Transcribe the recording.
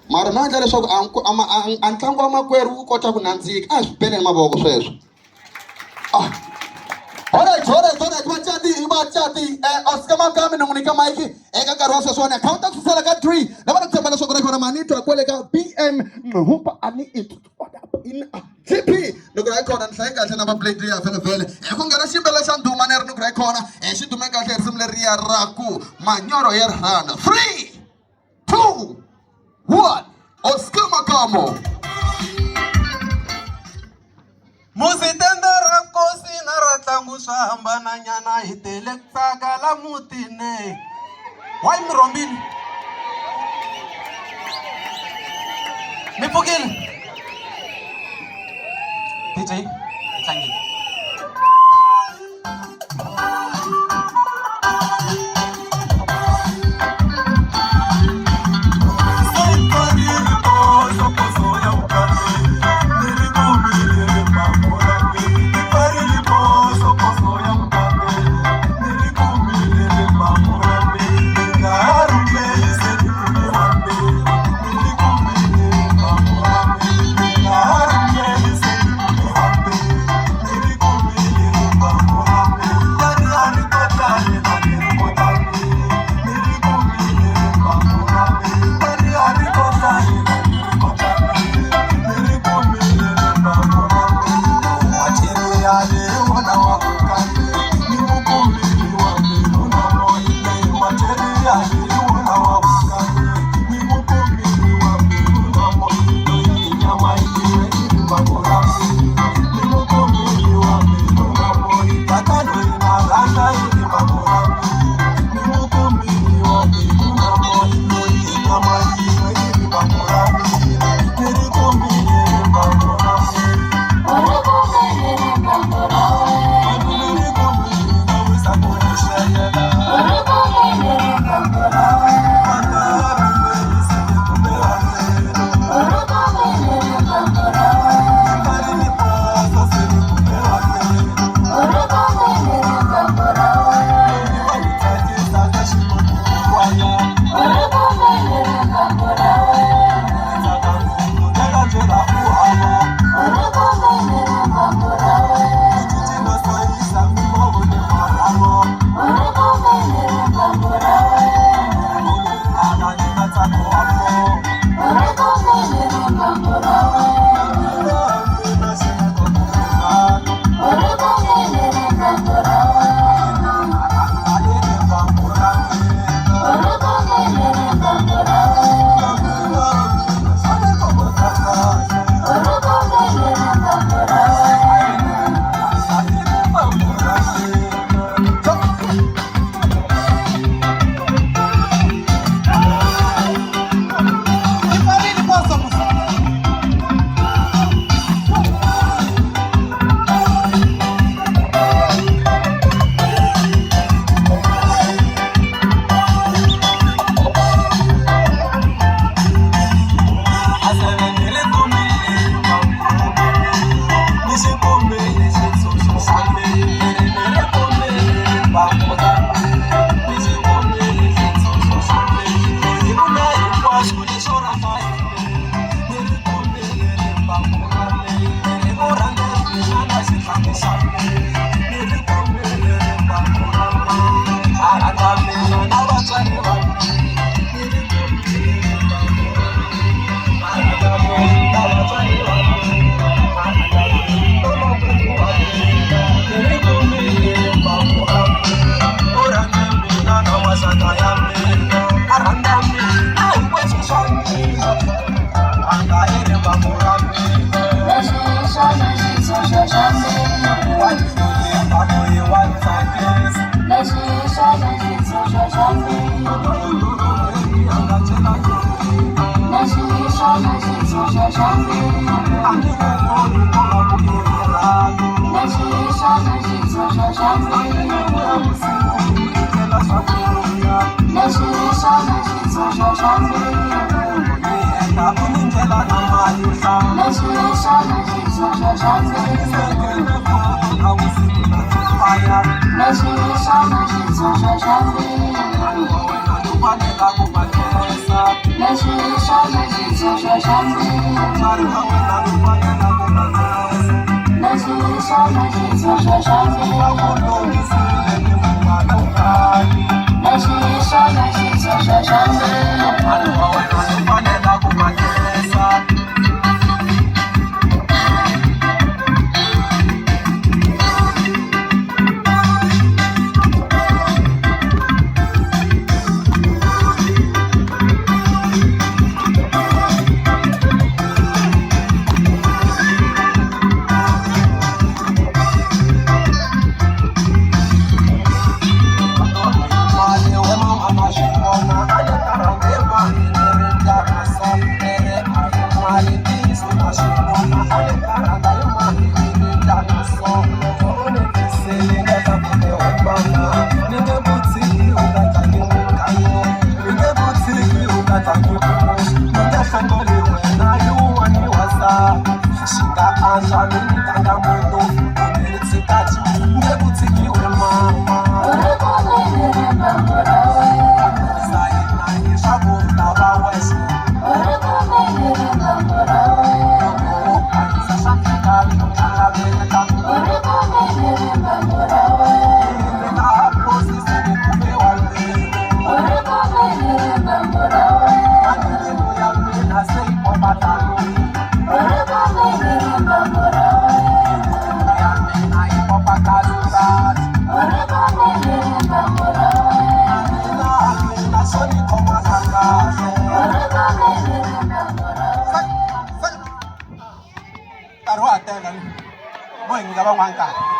mara na ndlela leswaku ntlangu wa makwerhu wu kota ku nandzika a swi beleni mavoko sweswo. Alright, vachati, Oscar Makami na munika maiki, eka karosa swana, counter to sala ka 3, na wana kusema leswaku rekona manito akwele ka BM, hupa ani itu, in GP, nukura ikona, nsaika tena ma play 3 ya fele, eko ngara shimbele shanduma ner nukura ikona, shitumeka ter simleri ya raku, manyoro yer hana, 3, 2, 1, Oscar Makamo. Musitenda rakosi na ratlangu swahambana nyana hitele tsakala mutine. Why Mirombini? Mipugile. DJ, thank you. Let's Taruh ada kan, mau yang gak bang